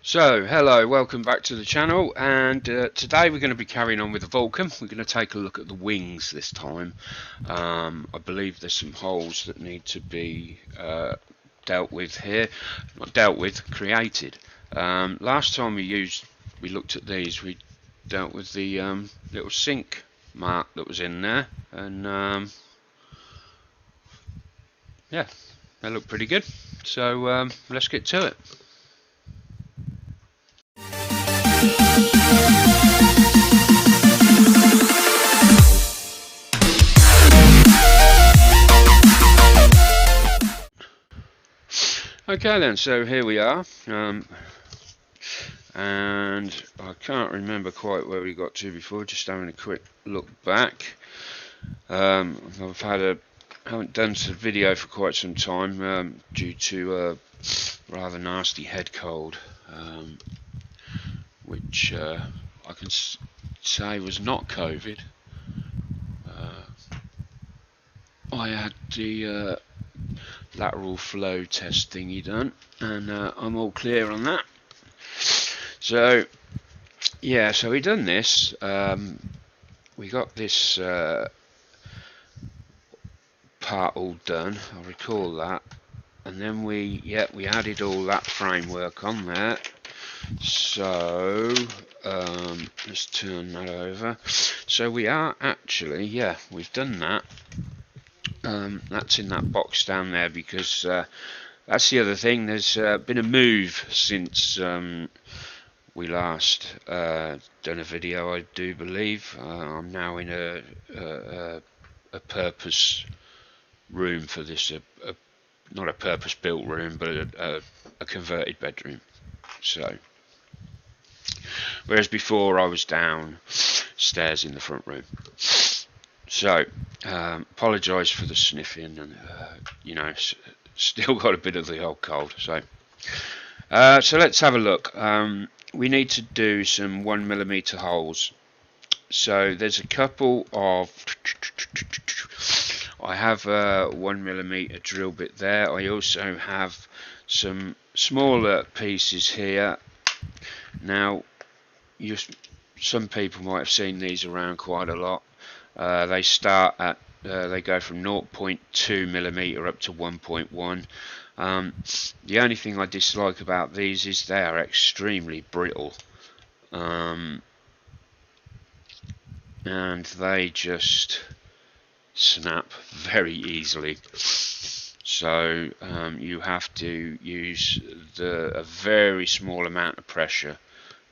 So, hello, welcome back to the channel, and today we're going to be carrying on with the Vulcan. We're going to take a look at the wings this time. I believe there's some holes that need to be dealt with here. Not dealt with, created. Last time we looked at these, we dealt with the little sink mark that was in there, and yeah, they look pretty good. So let's get to it. Okay then, so here we are, and I can't remember quite where we got to before, just having a quick look back. Haven't done some video for quite some time due to a rather nasty head cold, which I can say was not COVID. I had the lateral flow test thingy done, and I'm all clear on that. So yeah, so we done this. We got this part all done. I recall that, and then we added all that framework on there. So let's turn that over. So we are actually, we've done that. That's in that box down there because that's the other thing. There's been a move since we last done a video, I do believe. I'm now in a purpose room for this, not a purpose-built room, but a converted bedroom. So, whereas before I was downstairs in the front room. So, apologise for the sniffing, and still got a bit of the old cold. So let's have a look. We need to do some 1mm holes. So there's a couple of. I have a 1mm drill bit there. I also have some smaller pieces here. Now, some people might have seen these around quite a lot. They start at they go from 0.2mm up to 1.1. The only thing I dislike about these is they are extremely brittle, and they just snap very easily. So you have to use a very small amount of pressure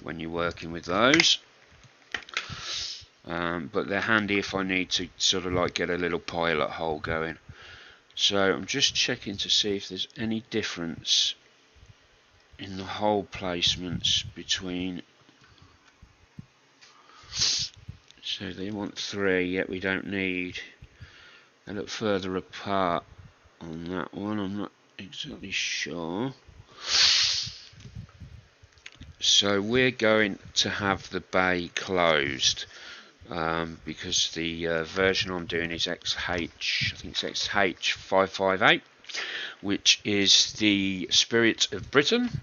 when you're working with those. But they're handy if I need to sort of like get a little pilot hole going. So I'm just checking to see if there's any difference in the hole placements between. So they want 3, yet we don't need. They look further apart on that one. I'm not exactly sure. So we're going to have the bay closed. Because the version I'm doing is XH, I think it's XH558, which is the Spirit of Britain,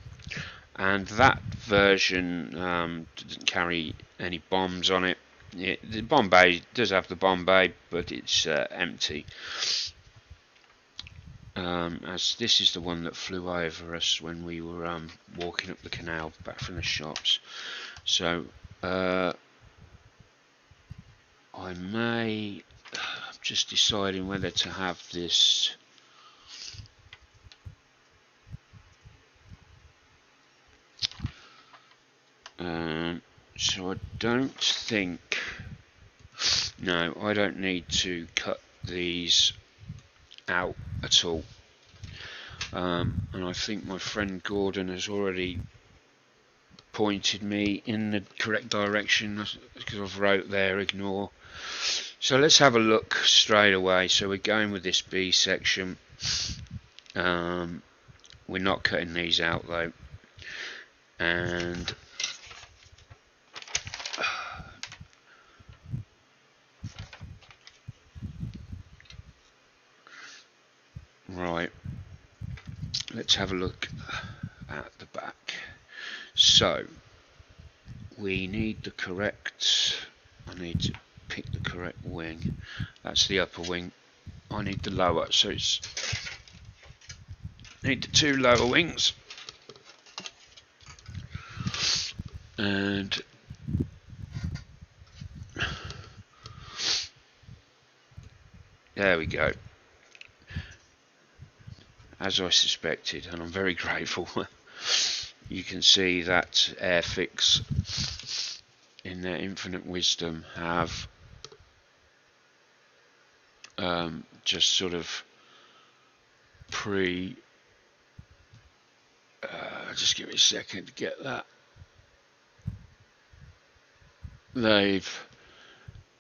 and that version doesn't carry any bombs on it. The bomb bay does have the bomb bay, but it's empty. As this is the one that flew over us when we were walking up the canal back from the shops. So I'm just deciding whether to have this so I don't think, no, I don't need to cut these out at all, and I think my friend Gordon has already pointed me in the correct direction because I've wrote there ignore. So let's have a look straight away. So we're going with this B section. We're not cutting these out though, and right, let's have a look at the back. So we need the correct, I need to pick the correct wing. That's the upper wing. I need the lower, so it's need the two lower wings. And there we go. As I suspected, and I'm very grateful. You can see that Airfix, in their infinite wisdom, have just sort of just give me a second to get that. They've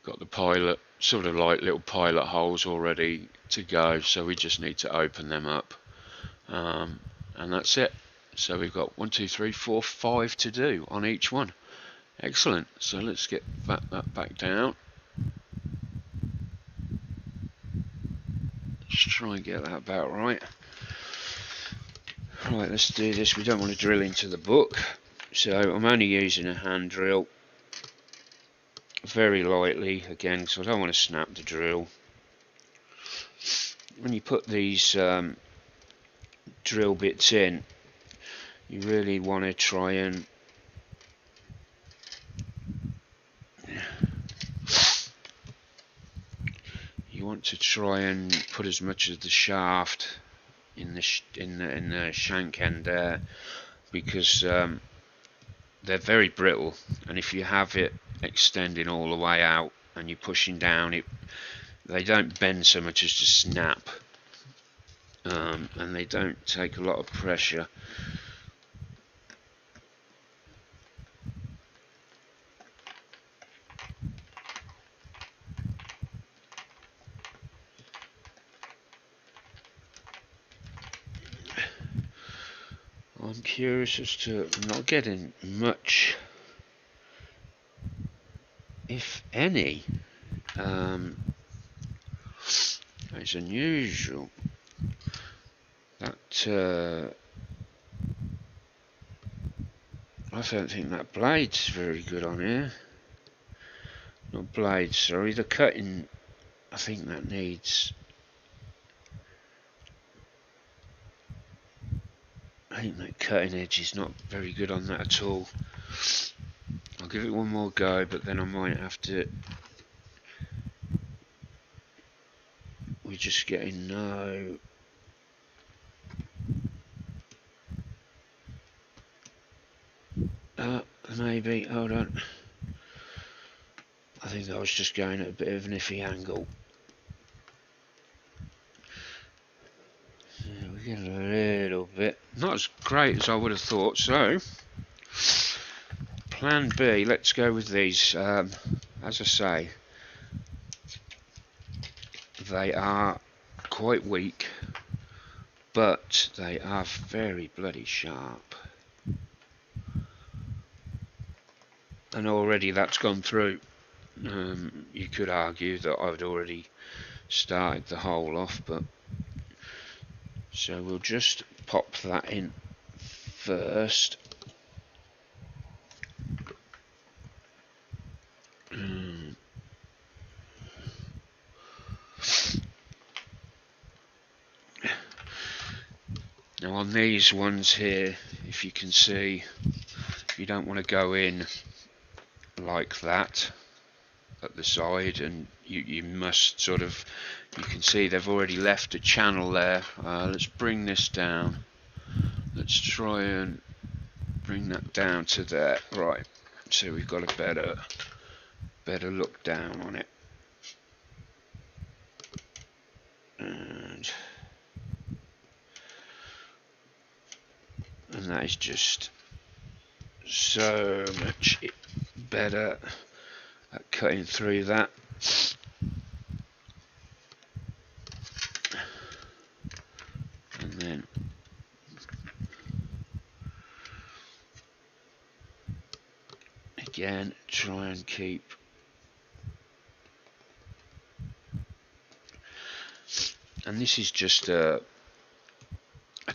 got the pilot, sort of like little pilot holes already to go, so we just need to open them up, and that's it. So we've got 1, 2, 3, 4, 5 to do on each one. Excellent. So let's get that back down. Let's try and get that about right. Right, let's do this. We don't want to drill into the book, so I'm only using a hand drill, very lightly again, because I don't want to snap the drill. When you put these drill bits in, you really want to try and put as much of the shaft in the shank end there, because they're very brittle, and if you have it extending all the way out and you're pushing down, they don't bend so much as to snap, and they don't take a lot of pressure. I'm curious as to, I'm not getting much, if any. It's unusual that I don't think that blade's very good on here. Not blade, sorry, the cutting. I think that needs. I think that cutting edge is not very good on that at all. I'll give it one more go, but then I might have to. We're just getting no. Maybe, hold on. I think I was just going at a bit of an iffy angle. Yeah, we get a little bit. Not as great as I would have thought, so. Plan B, let's go with these. As I say, they are quite weak, but they are very bloody sharp. And already that's gone through. You could argue that I'd already started the hole off, but so we'll just pop that in first. Now on these ones here, if you can see, you don't want to go in like that at the side, and you must sort of, you can see they've already left a channel there. Let's bring this down. Let's try and bring that down to there. Right, so we've got a better look down on it. And that is just so much better at cutting through that. And then again, try and keep and this is just a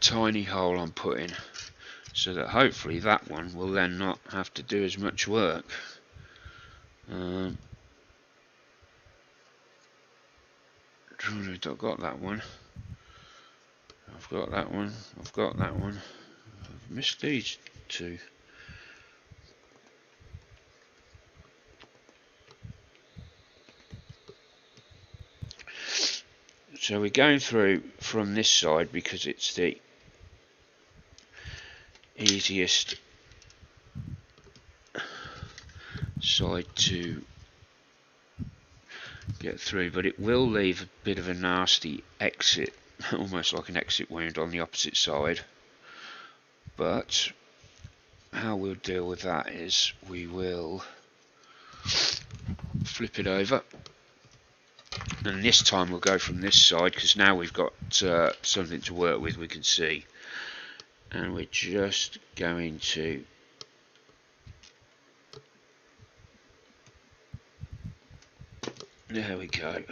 tiny hole I'm putting so that hopefully that one will then not have to do as much work. I've got that one. I've got that one. I've got that one. I've missed these two. So we're going through from this side because it's the easiest side to get through, but it will leave a bit of a nasty exit, almost like an exit wound on the opposite side. But how we'll deal with that is we will flip it over, and this time we'll go from this side because now we've got something to work with, we can see, and we're just going to there we go,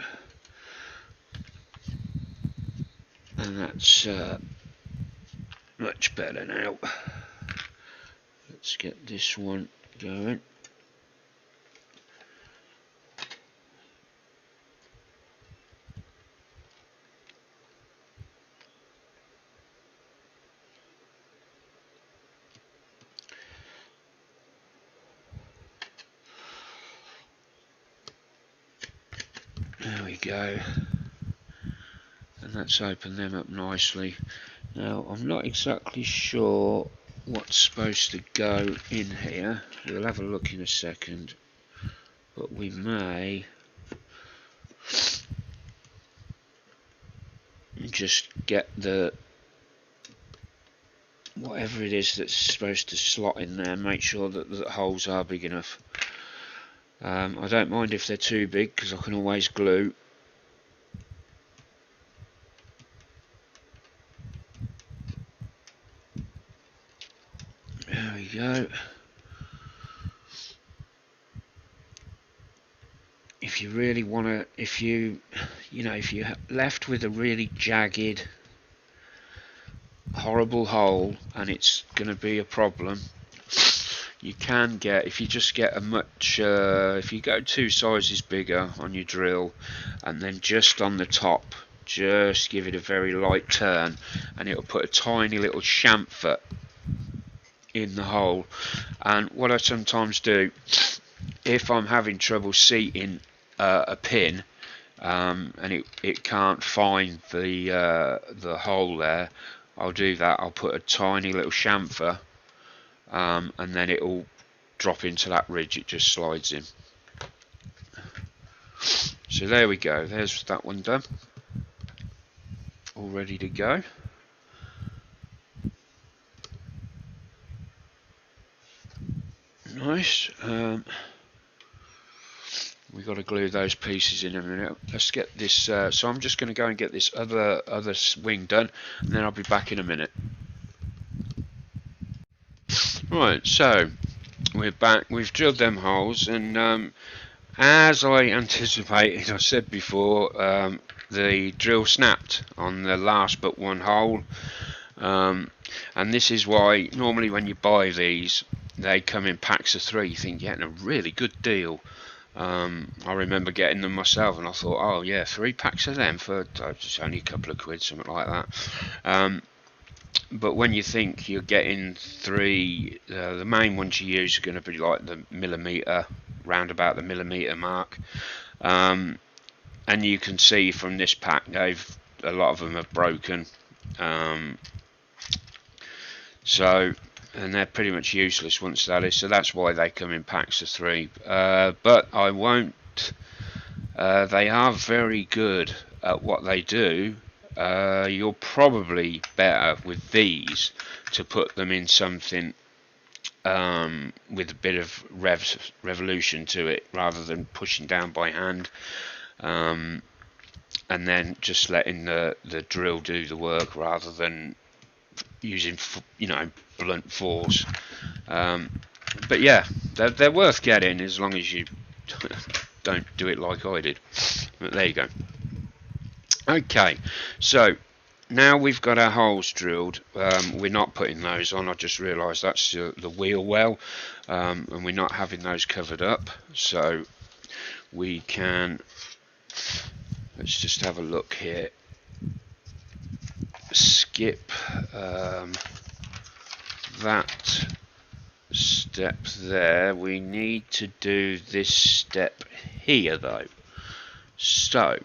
and that's much better now. Let's get this one going. There we go, and let's open them up nicely. Now I'm not exactly sure what's supposed to go in here. We'll have a look in a second, but we may just get the whatever it is that's supposed to slot in there, make sure that the holes are big enough. I don't mind if they're too big because I can always glue. There we go. If you really want to, if you're left with a really jagged, horrible hole and it's going to be a problem, you can get, if you just get a much, if you go 2 sizes bigger on your drill and then just on the top just give it a very light turn, and it'll put a tiny little chamfer in the hole. And what I sometimes do, if I'm having trouble seating a pin and it can't find the hole there, I'll do that. I'll put a tiny little chamfer and then it'll drop into that ridge, it just slides in. So there we go, there's that one done, all ready to go. Nice. We've got to glue those pieces in a minute. Let's get this, so I'm just going to go and get this other wing done, and then I'll be back in a minute. Right, so we're back. We've drilled them holes, and as I anticipated, I said before, the drill snapped on the last but one hole, and this is why normally when you buy these they come in packs of 3. You think you're getting a really good deal. I remember getting them myself and I thought, oh yeah, 3 packs of them for just only a couple of quid, something like that. But when you think you're getting 3, the main ones you use are going to be like the millimetre, round about the millimetre mark, and you can see from this pack a lot of them have broken, and they're pretty much useless once that is, so that's why they come in packs of 3. But I won't, they are very good at what they do. You're probably better with these to put them in something with a bit of revolution to it, rather than pushing down by hand, and then just letting the drill do the work rather than using blunt force. But yeah, they're worth getting as long as you don't do it like I did. But there you go. Okay, so now we've got our holes drilled. We're not putting those on. I just realised that's the wheel well, and we're not having those covered up. So we can, let's just have a look here. Skip that step there. We need to do this step here though. So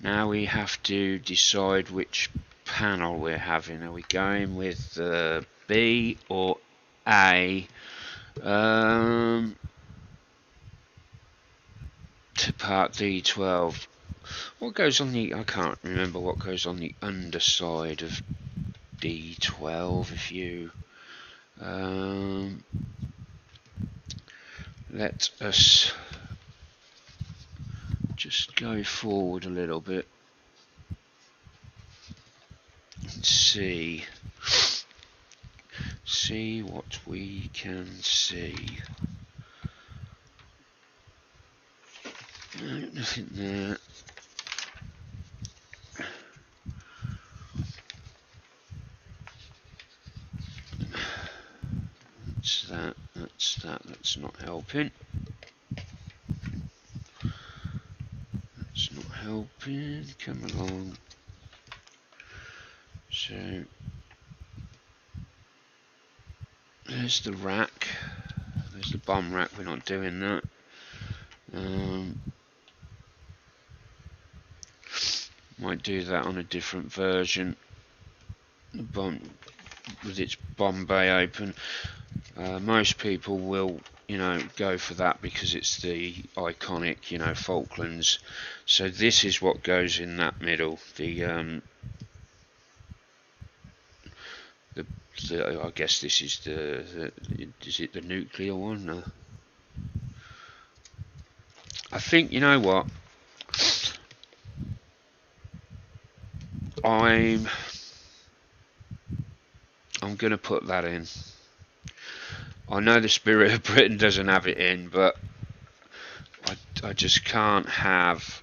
now we have to decide which panel we're having. Are we going with B or A? To part D12. What goes on the, I can't remember what goes on the underside of D12. If you let us just go forward a little bit and see what we can see. No, nothing there. That's not helping. That's not helping. Come along. So there's the rack. There's the bomb rack. We're not doing that. Might do that on a different version. The bomb with its bomb bay open. Most people will, go for that because it's the iconic, Falklands. So this is what goes in that middle. I guess this is is it the nuclear one? No. I think, you know what? I'm going to put that in. I know the Spirit of Britain doesn't have it in, but I just can't have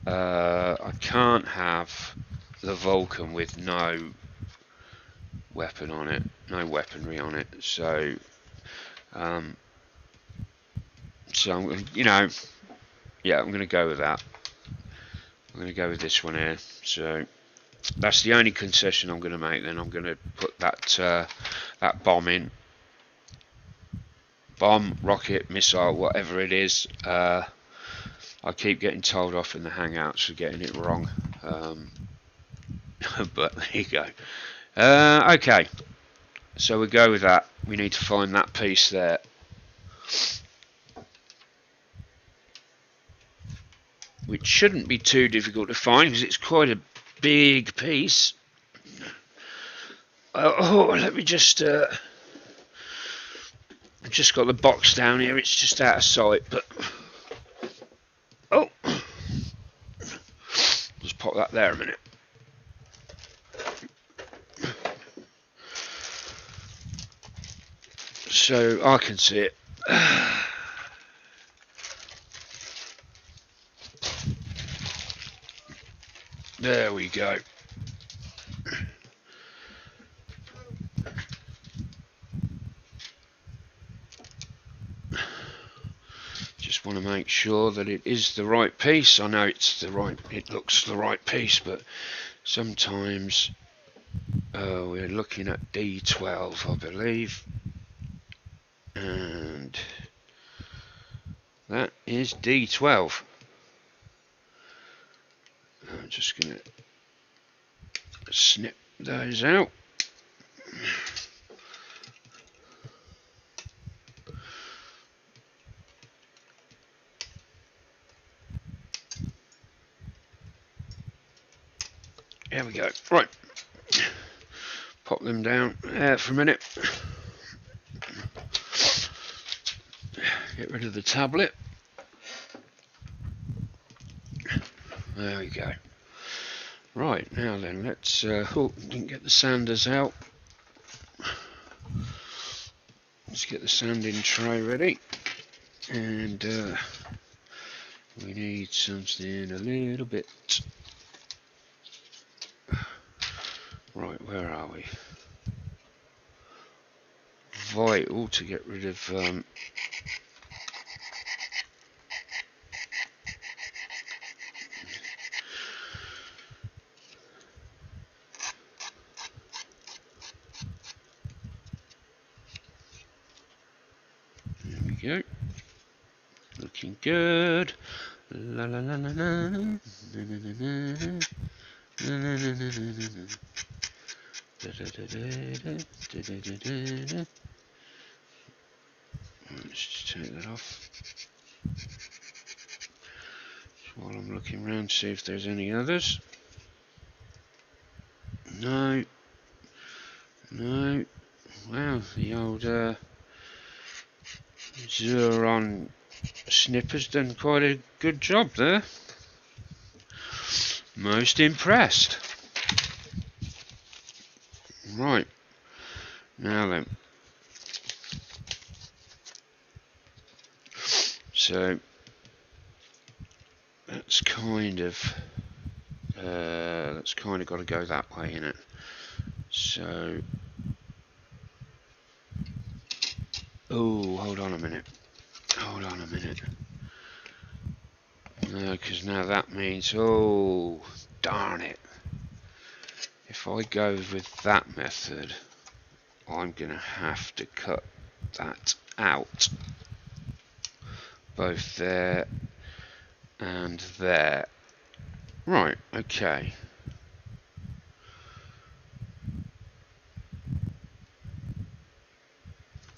I can't have the Vulcan with no weapon on it, no weaponry on it. So I'm yeah, I'm going to go with that. I'm going to go with this one here. So that's the only concession I'm going to make. Then I'm going to put that bomb in. Bomb, rocket, missile, whatever it is. I keep getting told off in the Hangouts for getting it wrong. But there you go. Okay, so we go with that. We need to find that piece there. Which shouldn't be too difficult to find because it's quite a big piece. Let me just I've just got the box down here. It's just out of sight, but just pop that there a minute. So I can see it. There we go. Just want to make sure that it is the right piece. I know it looks the right piece, but sometimes we're looking at D12, I believe, and that is D12. I'm just going to snip those out. There we go. Right. Pop them down there for a minute. Get rid of the tablet. There we go. Right, now then, let's didn't get the sanders out. Let's get the sanding tray ready. And We need something a little bit. Right, where are we? Vital to get rid of there we go. Looking good. La la la la la. Let's just take that off. While I'm looking around to see if there's any others. No. No. Wow, the old Xuron snipper's done quite a good job there. Most impressed. Right. Now then. So that's kind of got to go that way, innit? So, oh, hold on a minute. No, because now that means, oh, darn it. If I go with that method, I'm going to have to cut that out. Both there and there. Right, okay.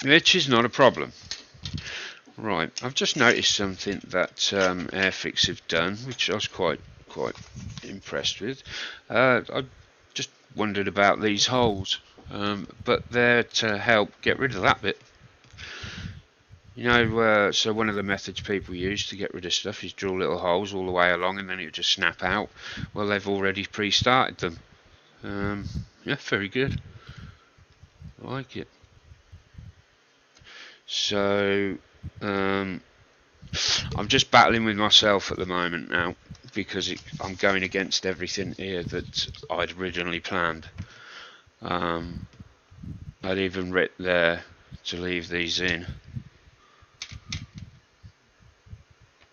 Which is not a problem. Right, I've just noticed something that Airfix have done, which I was quite impressed with. I just wondered about these holes, but they're to help get rid of that bit. You know, so one of the methods people use to get rid of stuff is drill little holes all the way along, and then it would just snap out. Well, they've already pre-started them. Yeah, very good. I like it. So, I'm just battling with myself at the moment now, because I'm going against everything here that I'd originally planned. I'd even written there to leave these in,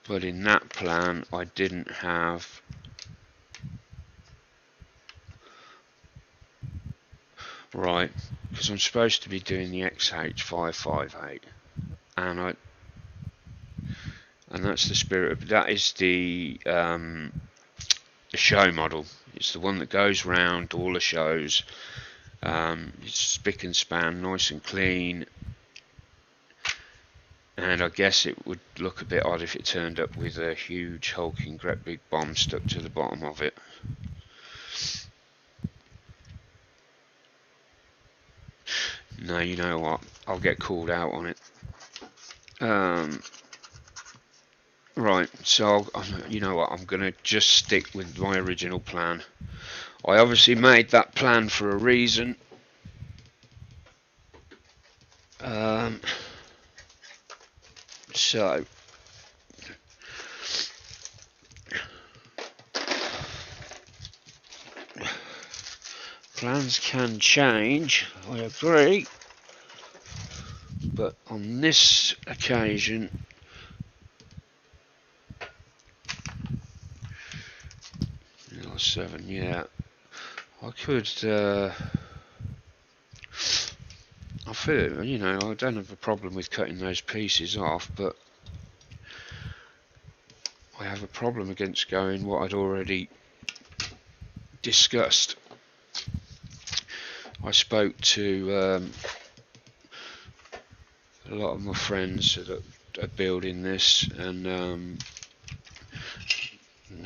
but in that plan I didn't have right, because I'm supposed to be doing the XH558, and that's the spirit of that is the show model. It's the one that goes round all the shows. It's spick and span, nice and clean, and I guess it would look a bit odd if it turned up with a huge hulking great big bomb stuck to the bottom of it. No, you know what, I'll get called out on it. Right, so you know what, I'm gonna just stick with my original plan. I obviously made that plan for a reason. So plans can change, I agree, but on this occasion 7, yeah, I could I feel, you know, I don't have a problem with cutting those pieces off, but I have a problem against going what I'd already discussed. I spoke to a lot of my friends that are building this, and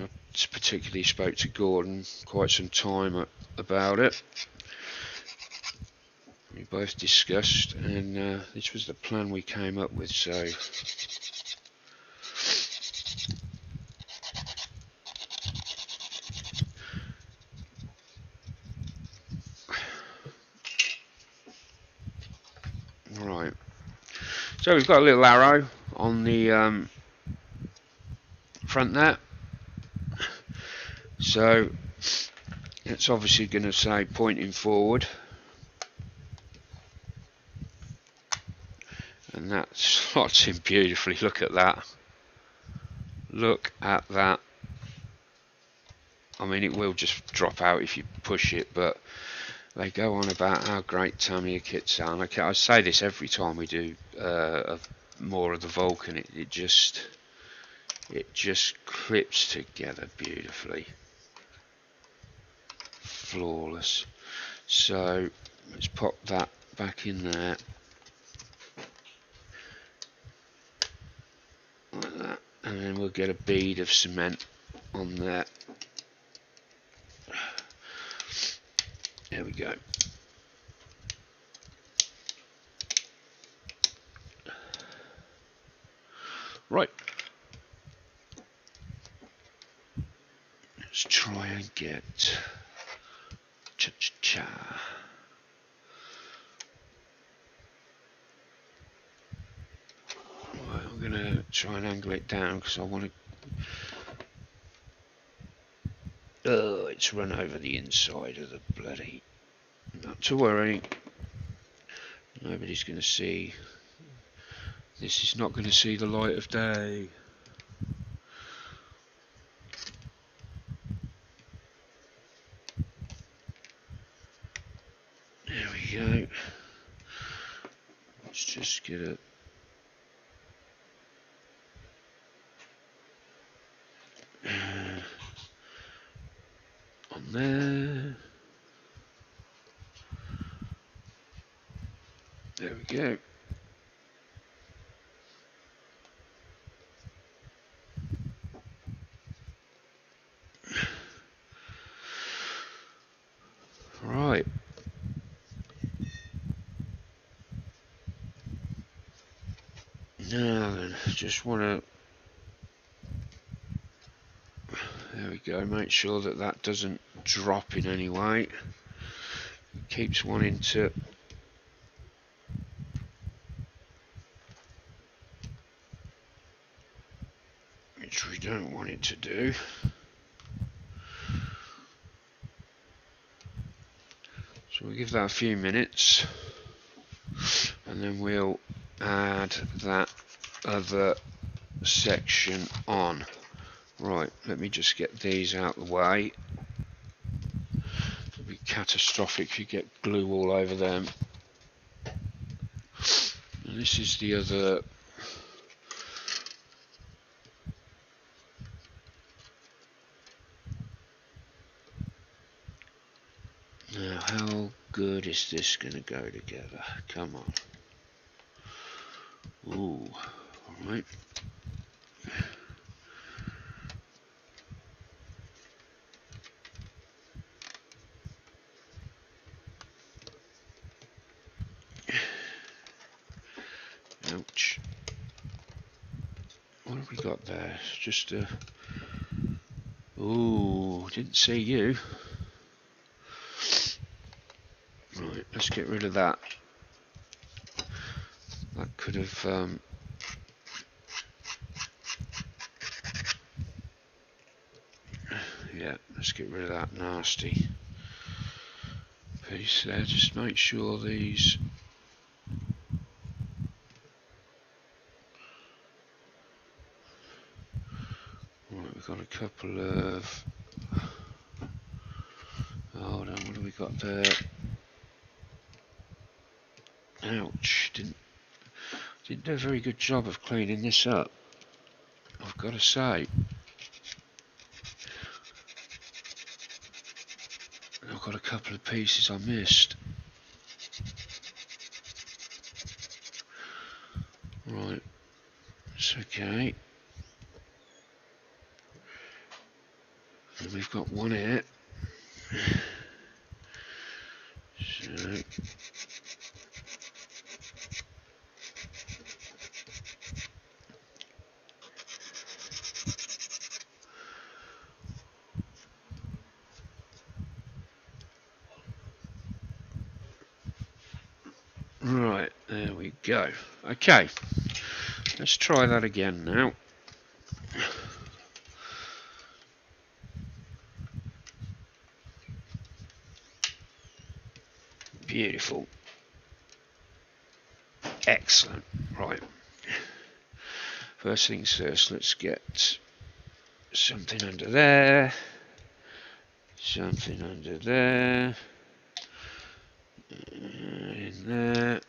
I particularly spoke to Gordon quite some time about it. We both discussed, and this was the plan we came up with. So right, so we've got a little arrow on the front there. So it's obviously going to say pointing forward, and that slots in beautifully. Look at that. Look at that. I mean, it will just drop out if you push it, but they go on about how great Tamiya kits are. And I say this every time we do more of the Vulcan. It just clips together beautifully, flawless. So let's pop that back in there, like that, and then we'll get a bead of cement on there. There we go. Right. Let's try and get cha-cha-cha. Right, I'm going to try and angle it down because I want to... Oh, it's run over the inside of the bloody... Not to worry. Nobody's going to see. This is not going to see the light of day. There we go. Let's just get it. On there. There we go. Right. Now then, just want to... There we go, make sure that that doesn't drop in any way. It keeps wanting to... Which we don't want it to do. So we'll give that a few minutes. And then we'll add that other section on. Right, let me just get these out of the way. It'll be catastrophic if you get glue all over them. And this is the other. Now, how good is this going to go together? Come on. Ooh, alright. Ouch. What have we got there? Just a... Ooh, didn't see you. Right, let's get rid of that. That could have... Yeah, let's get rid of that nasty piece there. Just make sure these... Right, we've got a couple of... Hold on, what have we got there? Ouch, didn't do a very good job of cleaning this up, I've got to say. I've got a couple of pieces I missed. Right, it's okay. And we've got one here. So... Right, there we go. Okay, let's try that again now. Beautiful. Excellent. Right. First things first, let's get something under there. Something under there. In there.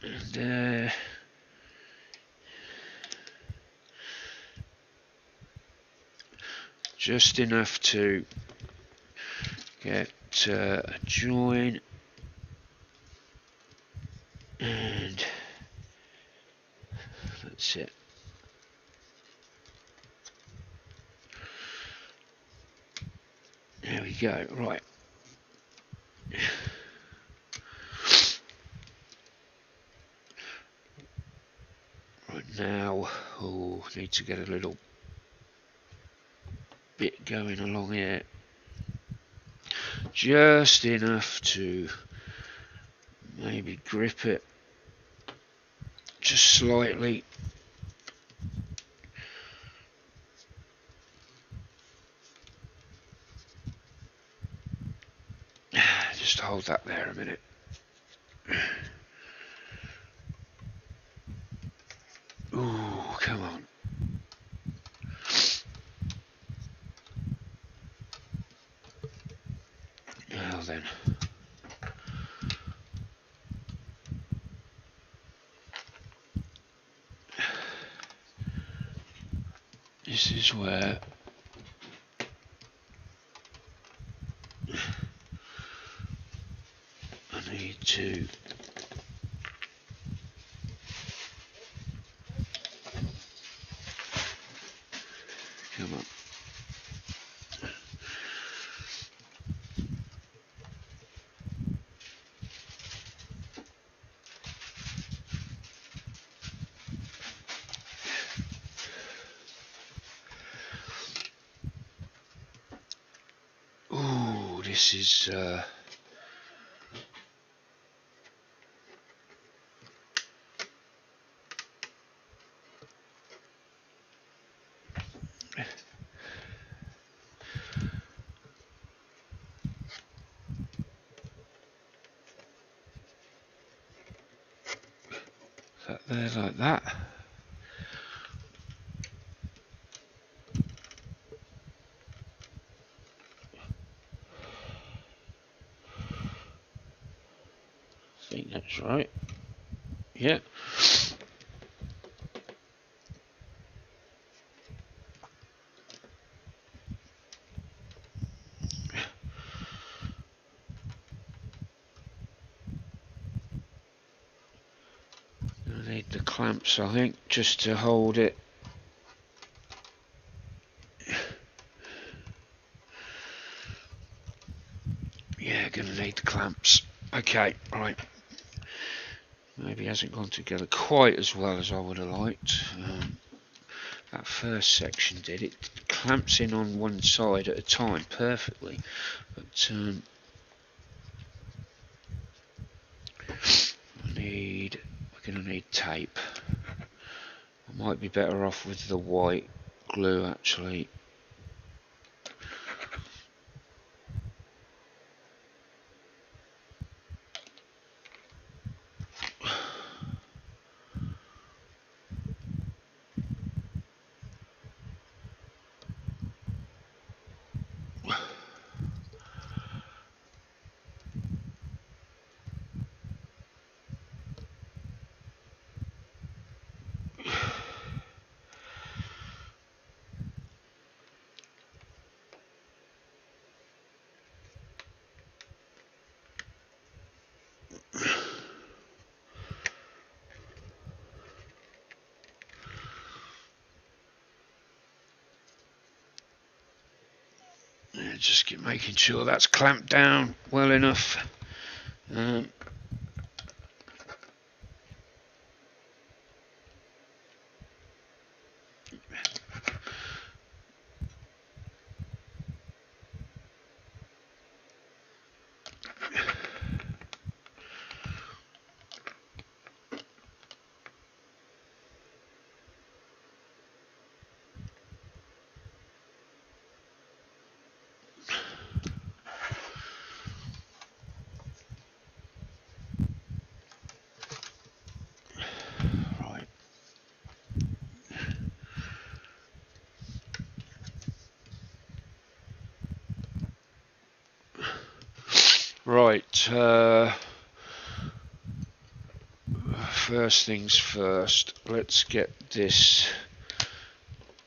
And there. Just enough to get a join. And that's it. There we go. Right. Right now, oh, need to get a little bit going along here. Just enough to maybe grip it just slightly. Just hold that there a minute. Ooh, come on. Now then. This is where I need to come on. Ooh, this is that there like that. I think that's right. Yeah. I need the clamps, I think, just to hold it. Yeah, gonna need the clamps. Okay, right. Maybe it hasn't gone together quite as well as I would have liked. That first section did. It clamps in on one side at a time perfectly, but we're gonna need tape. I might be better off with the white glue actually. Just keep making sure that's clamped down well enough. Right, first things first, let's get this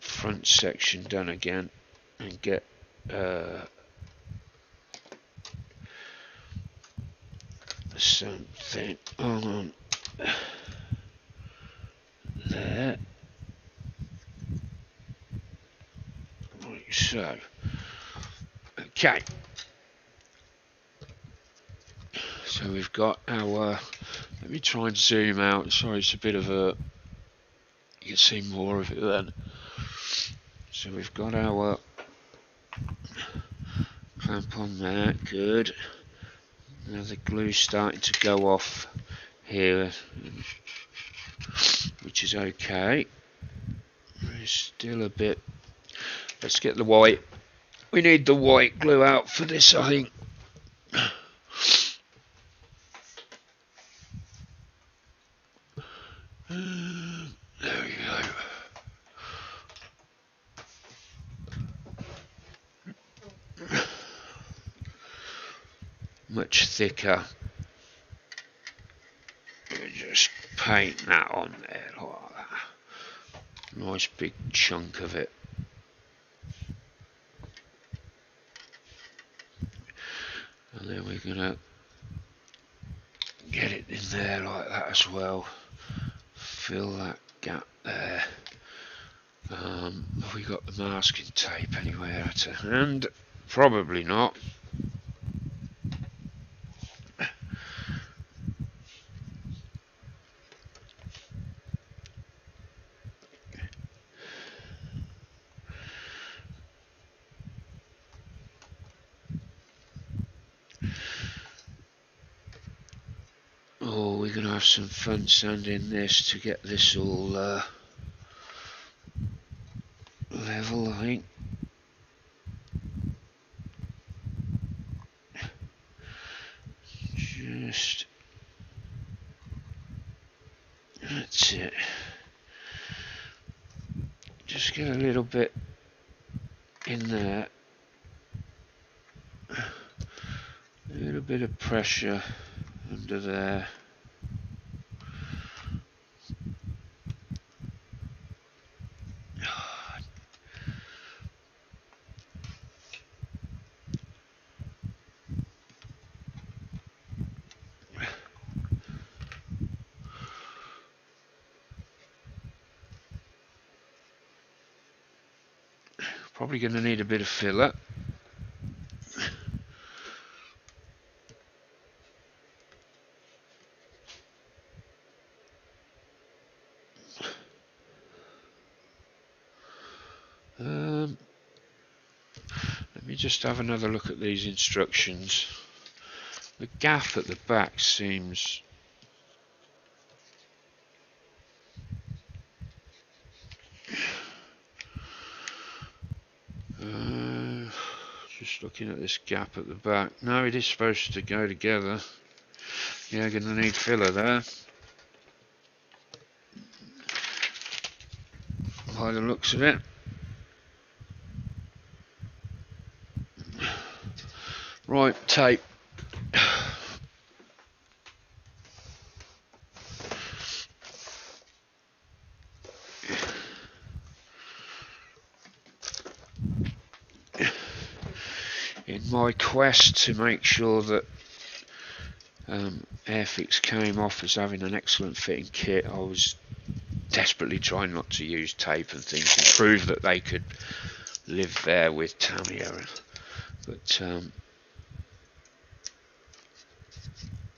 front section done again and get something on there, like so. Okay, so we've got our, let me try and zoom out, sorry it's a bit of a, you can see more of it then. So we've got our clamp on there, good. Now the glue's starting to go off here, which is okay. There's still a bit. Let's get the white. We need the white glue out for this, I think. There we go. Much thicker. Just paint that on there like that. Nice big chunk of it. And then we're gonna get it in there like that as well. Fill that gap there. Have we got the masking tape anywhere to hand? Probably not. Oh, we're going to have some fun sanding this to get this all level, I think. Just, that's it. Just get a little bit in there. A little bit of pressure under there. Probably going to need a bit of filler. Let me just have another look at these instructions. The gaff at the back seems just looking at this gap at the back. No, it is supposed to go together. Yeah, going to need filler there. By the looks of it. Right, tape. In my quest to make sure that Airfix came off as having an excellent fitting kit, I was desperately trying not to use tape and things and prove that they could live there with Tamiya. But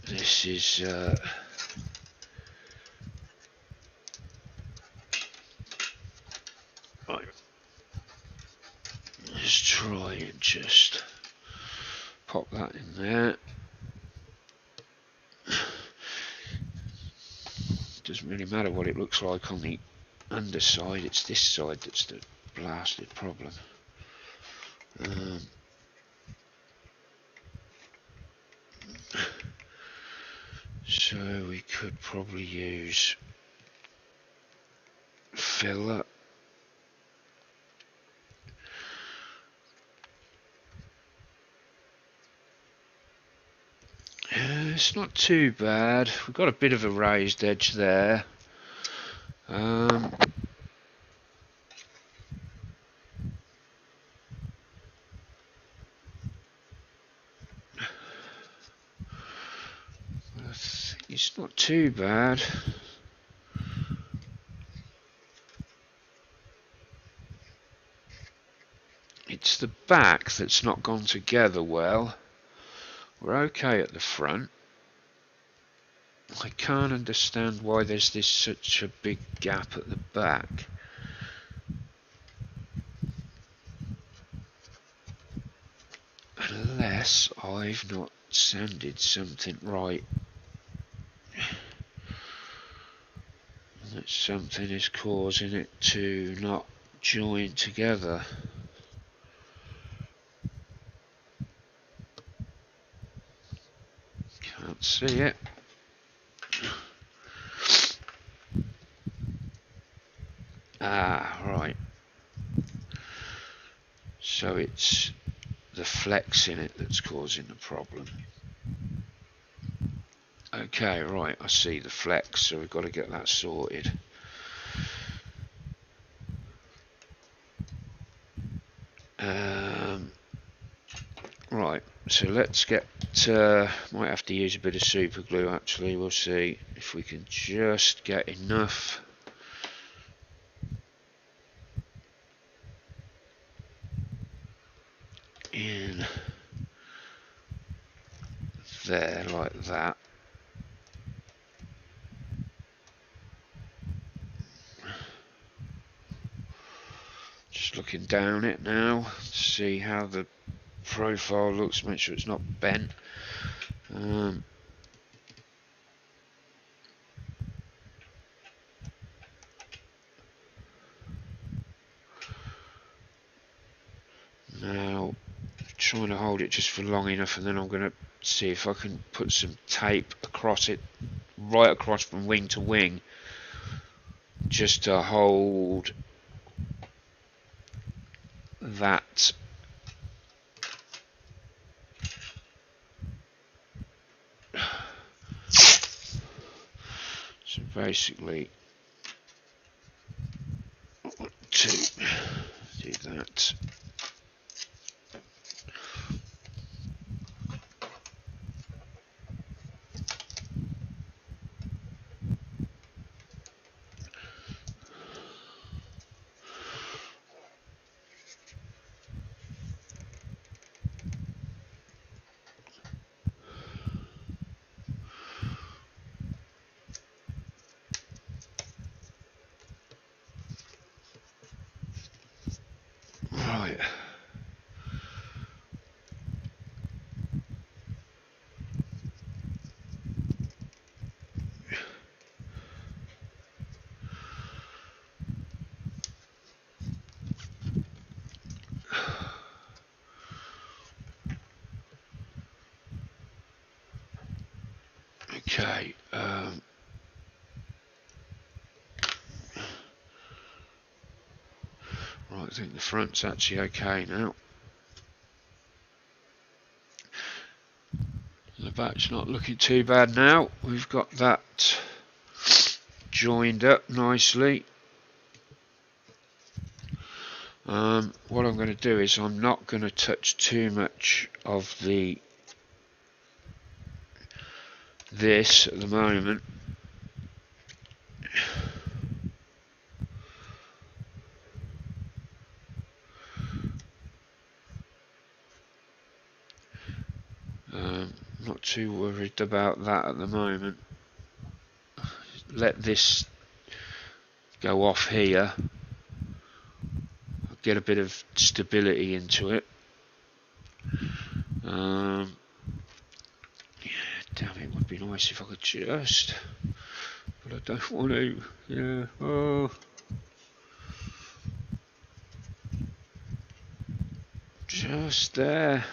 this is right. Let's try and just pop that in there. Doesn't really matter what it looks like on the underside, it's this side that's the blasted problem. So we could probably use filler. It's not too bad. We've got a bit of a raised edge there. It's not too bad. It's the back that's not gone together well. We're okay at the front. I can't understand why there's such a big gap at the back. Unless I've not sanded something right. That something is causing it to not join together. Can't see it. Ah, right. So it's the flex in it that's causing the problem. Okay, right, I see the flex, so we've got to get that sorted. Right, so let's get, might have to use a bit of super glue actually, we'll see if we can just get enough in there like that. Just looking down it now, see how the profile looks, make sure it's not bent. Now, trying to hold it just for long enough, and then I'm going to see if I can put some tape across it, right across from wing to wing, just to hold that. So basically, to do that. Right. Okay. Right, I think the front's actually okay now. The back's not looking too bad now. We've got that joined up nicely. What I'm going to do is I'm not going to touch too much of this at the moment. Not too worried about that at the moment. Let this go off here. Get a bit of stability into it. Yeah, damn, it would be nice if I could just, but I don't want to. Yeah. Oh. Just there.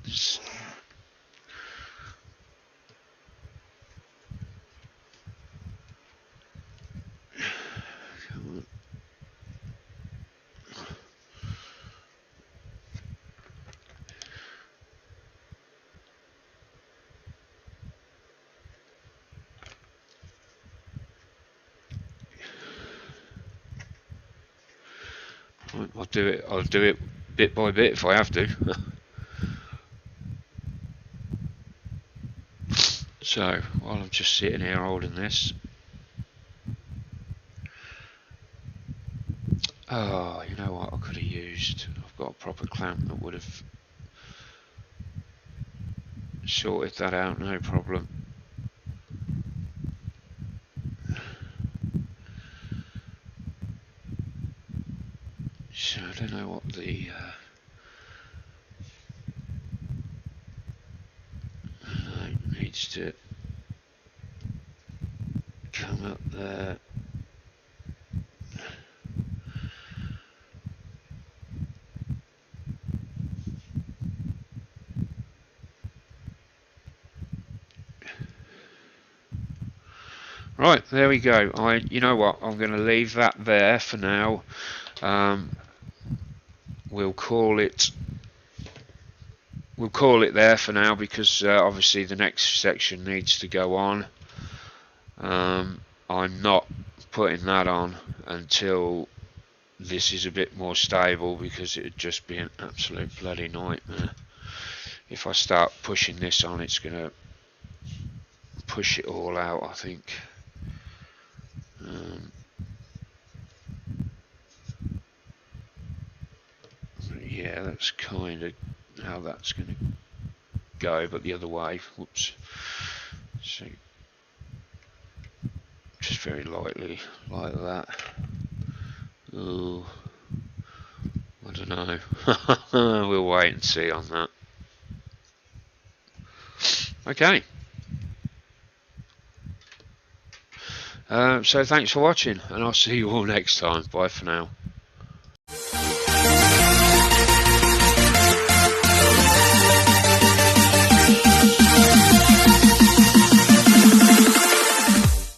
Just come on. I'll do it bit by bit if I have to. So while I'm just sitting here holding this, oh, you know what I could have used? I've got a proper clamp that would have sorted that out, no problem. So I don't know what the needs to come up there. Right, there we go. You know what? I'm going to leave that there for now. We'll call it there for now, because obviously the next section needs to go on. I'm not putting that on until this is a bit more stable, because it would just be an absolute bloody nightmare. If I start pushing this on, it's going to push it all out, I think. Yeah, that's kind of how that's going to go, but the other way. Whoops. So just very lightly like that. Oh, I don't know. We'll wait and see on that. Okay. So thanks for watching, and I'll see you all next time. Bye for now.